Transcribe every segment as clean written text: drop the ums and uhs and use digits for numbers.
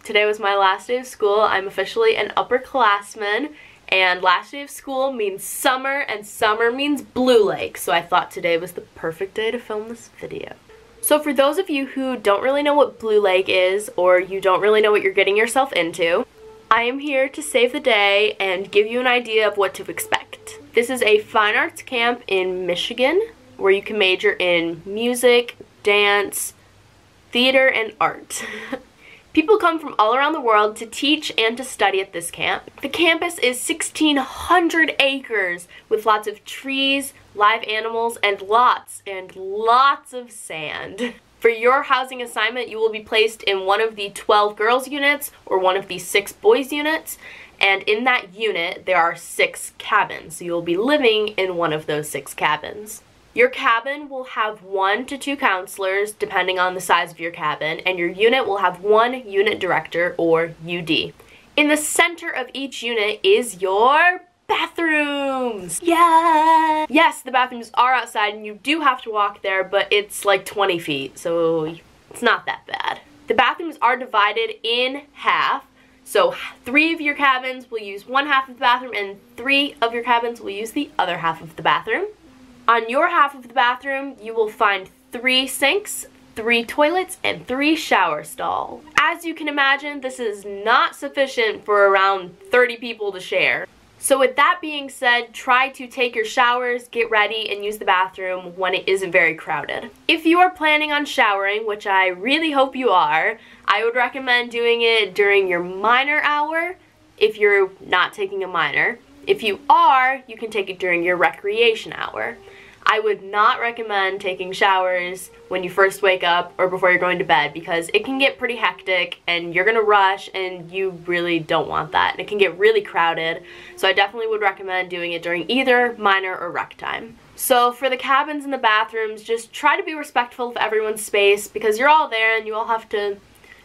Today was my last day of school. I'm officially an upperclassman, and last day of school means summer, and summer means Blue Lake, so I thought today was the perfect day to film this video. So for those of you who don't really know what Blue Lake is, or you don't really know what you're getting yourself into, I am here to save the day and give you an idea of what to expect. This is a fine arts camp in Michigan where you can major in music, dance, theater, and art. People come from all around the world to teach and to study at this camp. The campus is 1,600 acres with lots of trees, live animals, and lots of sand. For your housing assignment, you will be placed in one of the 12 girls units or one of the 6 boys units, and in that unit there are 6 cabins, so you will be living in one of those 6 cabins. Your cabin will have 1 to 2 counselors, depending on the size of your cabin, and your unit will have 1 unit director, or UD. In the center of each unit is your bathrooms! Yeah! Yes, the bathrooms are outside, and you do have to walk there, but it's like 20 feet, so it's not that bad. The bathrooms are divided in half, so 3 of your cabins will use one half of the bathroom, and 3 of your cabins will use the other half of the bathroom. On your half of the bathroom, you will find 3 sinks, 3 toilets, and 3 shower stalls. As you can imagine, this is not sufficient for around 30 people to share. So with that being said, try to take your showers, get ready, and use the bathroom when it isn't very crowded. If you are planning on showering, which I really hope you are, I would recommend doing it during your minor hour if you're not taking a minor. If you are, you can take it during your recreation hour. I would not recommend taking showers when you first wake up or before you're going to bed because it can get pretty hectic and you're gonna rush and you really don't want that. And it can get really crowded, so I definitely would recommend doing it during either minor or rec time. So for the cabins and the bathrooms, just try to be respectful of everyone's space because you're all there and you all have to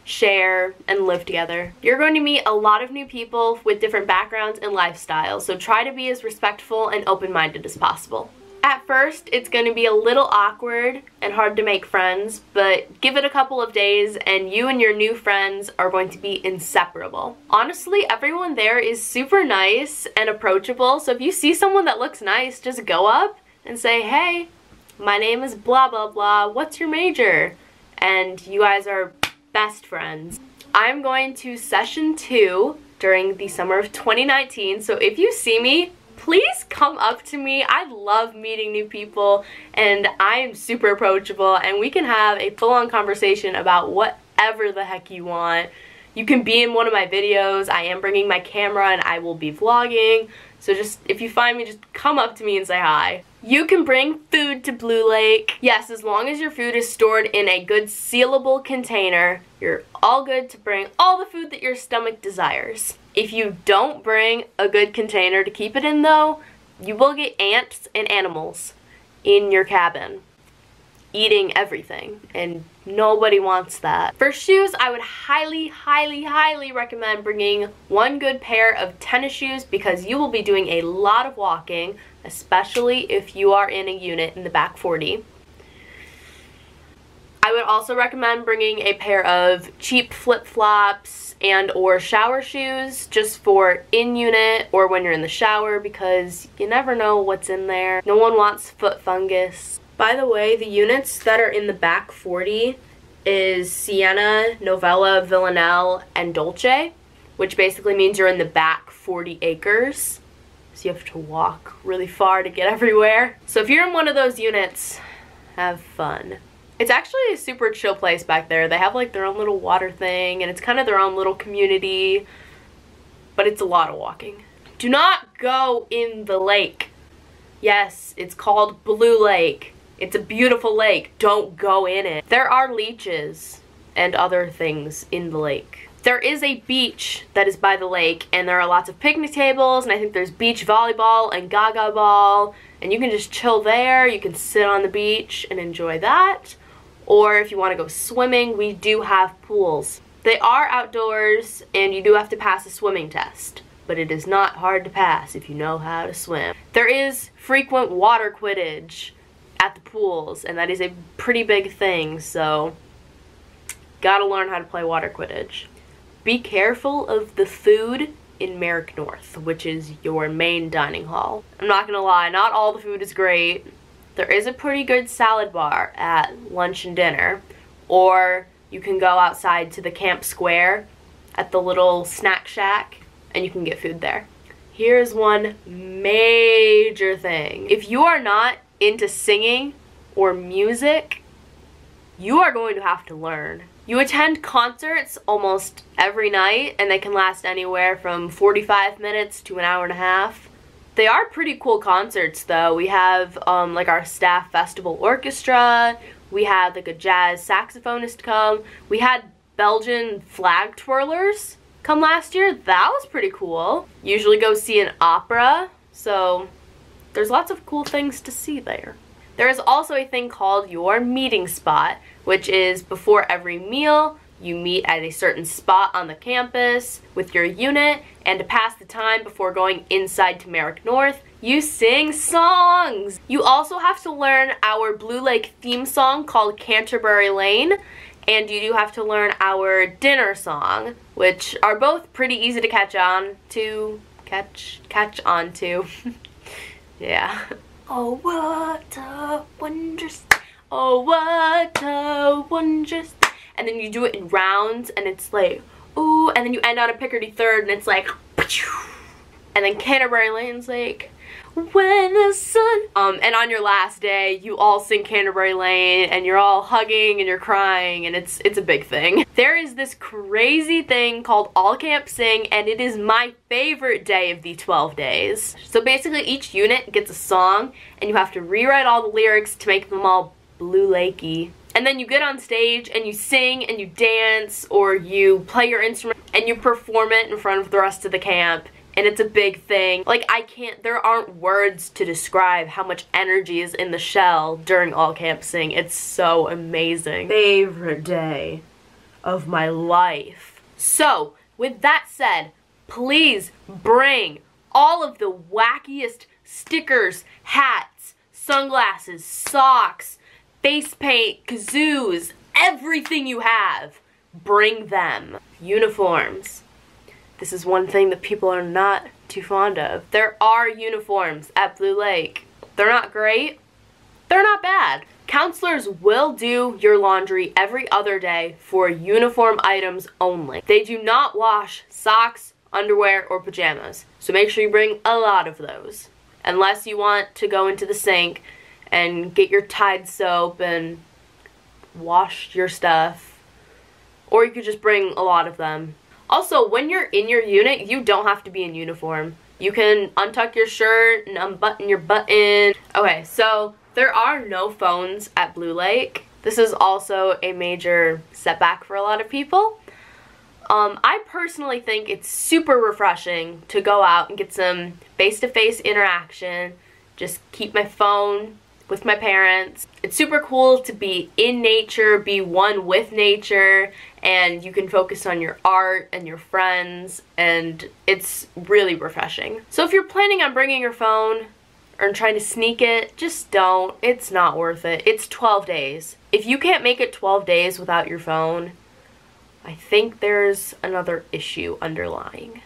share and live together. You're going to meet a lot of new people with different backgrounds and lifestyles, so try to be as respectful and open-minded as possible. At first, it's going to be a little awkward and hard to make friends, but give it a couple of days and you and your new friends are going to be inseparable. Honestly, everyone there is super nice and approachable, so if you see someone that looks nice, just go up and say, "Hey, my name is blah blah blah, what's your major?" And you guys are best friends. I'm going to session 2 during the summer of 2019, so if you see me, please come up to me. I love meeting new people and I am super approachable and we can have a full-on conversation about whatever the heck you want. You can be in one of my videos. I am bringing my camera and I will be vlogging. So just, if you find me, just come up to me and say hi. You can bring food to Blue Lake. Yes, as long as your food is stored in a good sealable container, you're all good to bring all the food that your stomach desires. If you don't bring a good container to keep it in though, you will get ants and animals in your cabin eating everything, and nobody wants that. For shoes, I would highly recommend bringing 1 good pair of tennis shoes because you will be doing a lot of walking, especially if you are in a unit in the back 40. I would also recommend bringing a pair of cheap flip-flops and or shower shoes just for in-unit or when you're in the shower because you never know what's in there. No one wants foot fungus. By the way, the units that are in the back 40 is Siena, Novella, Villanelle, and Dolce, which basically means you're in the back 40 acres. So you have to walk really far to get everywhere. So if you're in one of those units, have fun. It's actually a super chill place back there. They have like their own little water thing and it's kind of their own little community, but it's a lot of walking. Do not go in the lake. Yes, it's called Blue Lake. It's a beautiful lake. Don't go in it. There are leeches and other things in the lake. There is a beach that is by the lake and there are lots of picnic tables and I think there's beach volleyball and gaga ball and you can just chill there. You can sit on the beach and enjoy that. Or if you want to go swimming, we do have pools. They are outdoors and you do have to pass a swimming test, but it is not hard to pass if you know how to swim. There is frequent water quidditch at the pools and that is a pretty big thing, so gotta learn how to play water quidditch. Be careful of the food in Merrick North, which is your main dining hall. I'm not gonna lie, not all the food is great. There is a pretty good salad bar at lunch and dinner, or you can go outside to the camp square at the little snack shack and you can get food there. Here's one major thing. If you are not into singing or music, you are going to have to learn. You attend concerts almost every night, and they can last anywhere from 45 minutes to an hour and a half. They are pretty cool concerts though. We have like our staff festival orchestra, we had like a jazz saxophonist come, we had Belgian flag twirlers come last year. That was pretty cool. Usually go see an opera, so there's lots of cool things to see there. There is also a thing called your meeting spot, which is before every meal, you meet at a certain spot on the campus with your unit, and to pass the time before going inside to Merrick North, you sing songs. You also have to learn our Blue Lake theme song called Canterbury Lane, and you do have to learn our dinner song, which are both pretty easy to catch on to. Yeah. Oh, what a wondrous, oh, what a wondrous. And then you do it in rounds, and it's like, ooh, and then you end on a Picardy third, and it's like, and then Canterbury Lane's like, when the sun, and on your last day, you all sing Canterbury Lane, and you're all hugging, and you're crying, and it's a big thing. There is this crazy thing called All Camp Sing, and it is my favorite day of the 12 days. So basically, each unit gets a song, and you have to rewrite all the lyrics to make them all Blue Lakey. And then you get on stage, and you sing, and you dance, or you play your instrument, and you perform it in front of the rest of the camp. And it's a big thing. Like, there aren't words to describe how much energy is in the shell during All Camp Sing. It's so amazing. Favorite day of my life. So, with that said, please bring all of the wackiest stickers, hats, sunglasses, socks, face paint, kazoos, everything you have. Bring them. Uniforms. This is one thing that people are not too fond of. There are uniforms at Blue Lake. They're not great. They're not bad. Counselors will do your laundry every other day for uniform items only. They do not wash socks, underwear, or pajamas. So make sure you bring a lot of those. Unless you want to go into the sink and get your Tide soap and wash your stuff. Or you could just bring a lot of them. Also, when you're in your unit, you don't have to be in uniform. You can untuck your shirt and unbutton your button. Okay, so there are no phones at Blue Lake. This is also a major setback for a lot of people. I personally think it's super refreshing to go out and get some face-to-face interaction. Just keep my phone with my parents. It's super cool to be in nature, be one with nature, and you can focus on your art and your friends, and it's really refreshing. So if you're planning on bringing your phone or trying to sneak it, just don't. It's not worth it. It's 12 days. If you can't make it 12 days without your phone, I think there's another issue underlying.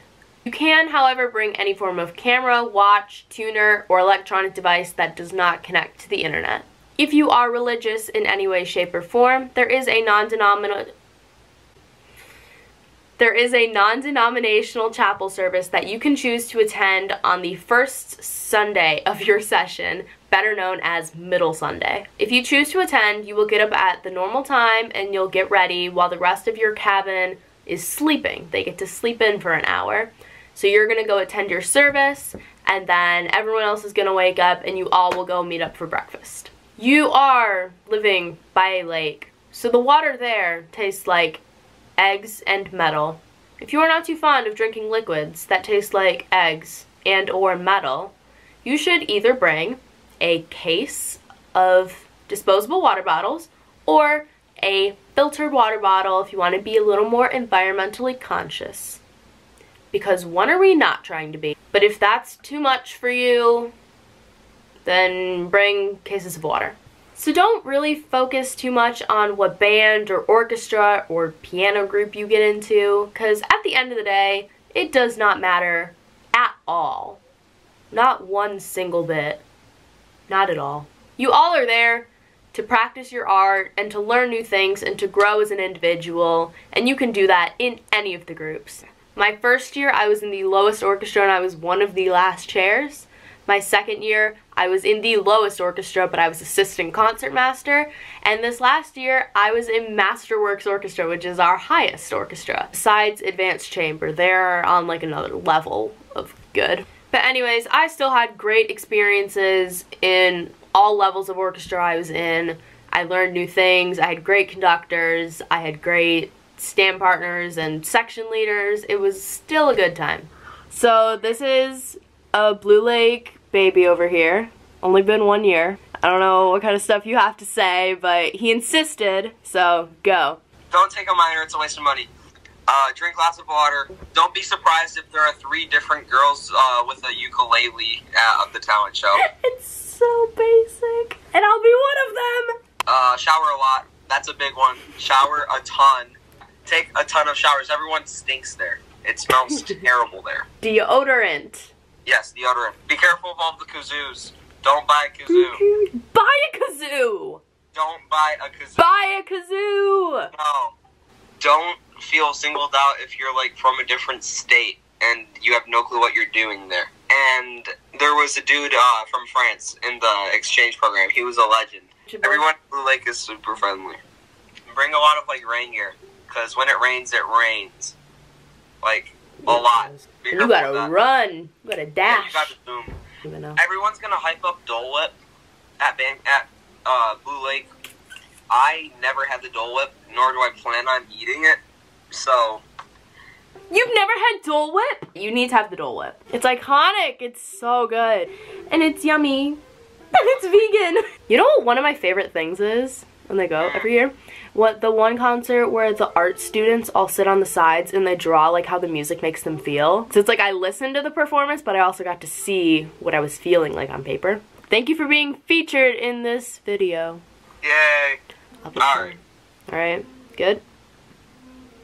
You can, however, bring any form of camera, watch, tuner, or electronic device that does not connect to the internet. If you are religious in any way, shape, or form, there is a non-denominational chapel service that you can choose to attend on the first Sunday of your session, better known as Middle Sunday. If you choose to attend, you will get up at the normal time and you'll get ready while the rest of your cabin is sleeping. They get to sleep in for an hour. So you're gonna go attend your service, and then everyone else is gonna wake up and you all will go meet up for breakfast. You are living by a lake, so the water there tastes like eggs and metal. If you are not too fond of drinking liquids that taste like eggs and or metal, you should either bring a case of disposable water bottles or a filtered water bottle if you want to be a little more environmentally conscious. Because when are we not trying to be? But if that's too much for you, then bring cases of water. So don't really focus too much on what band or orchestra or piano group you get into, because at the end of the day, it does not matter at all. Not one single bit. Not at all. You all are there to practice your art and to learn new things and to grow as an individual, and you can do that in any of the groups. My first year, I was in the lowest orchestra and I was one of the last chairs. My second year, I was in the lowest orchestra, but I was assistant concertmaster. And this last year, I was in Masterworks Orchestra, which is our highest orchestra. Besides advanced chamber, they're on like another level of good. But anyways, I still had great experiences in all levels of orchestra I was in. I learned new things, I had great conductors, I had great stand partners and section leaders. It was still a good time. So this is a Blue Lake baby over here. Only been 1 year. I don't know what kind of stuff you have to say, but he insisted, so go. Don't take a minor, it's a waste of money. Drink lots of water. Don't be surprised if there are 3 different girls with a ukulele at the talent show. It's so basic, and I'll be one of them. Shower a lot. That's a big one. Shower a ton. Take a ton of showers. Everyone stinks there. It smells terrible there. Deodorant. Yes, deodorant. Be careful of all the kazoos. Don't buy a kazoo. Buy a kazoo! Don't buy a kazoo. Buy a kazoo! No. Don't feel singled out if you're like from a different state and you have no clue what you're doing there. And there was a dude from France in the exchange program. He was a legend. Everyone at Blue Lake is super friendly. Bring a lot of like rain gear, because when it rains, like a lot. You gotta run. You gotta dash. Yeah, you gotta zoom. Everyone's gonna hype up Dole Whip at Blue Lake. I never had the Dole Whip, nor do I plan on eating it. So. You've never had Dole Whip? You need to have the Dole Whip. It's iconic. It's so good. And it's yummy. And it's vegan. You know what one of my favorite things is when they go every year? The one concert where the art students all sit on the sides and they draw like how the music makes them feel. So it's like I listened to the performance, but I also got to see what I was feeling like on paper. Thank you for being featured in this video. Yay. Alright. Alright, good?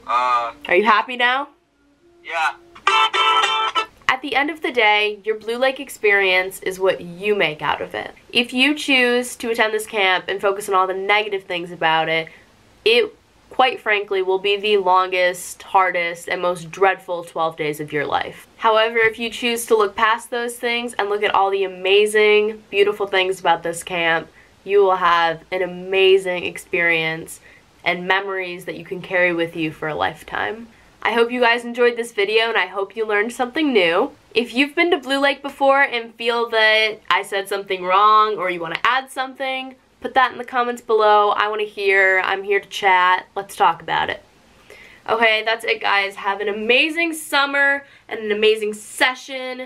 Are you happy now? Yeah. At the end of the day, your Blue Lake experience is what you make out of it. If you choose to attend this camp and focus on all the negative things about it, it, quite frankly, will be the longest, hardest, and most dreadful 12 days of your life. However, if you choose to look past those things and look at all the amazing, beautiful things about this camp, you will have an amazing experience and memories that you can carry with you for a lifetime. I hope you guys enjoyed this video and I hope you learned something new. If you've been to Blue Lake before and feel that I said something wrong or you want to add something, put that in the comments below. I want to hear. I'm here to chat. Let's talk about it. Okay, that's it guys. Have an amazing summer and an amazing session.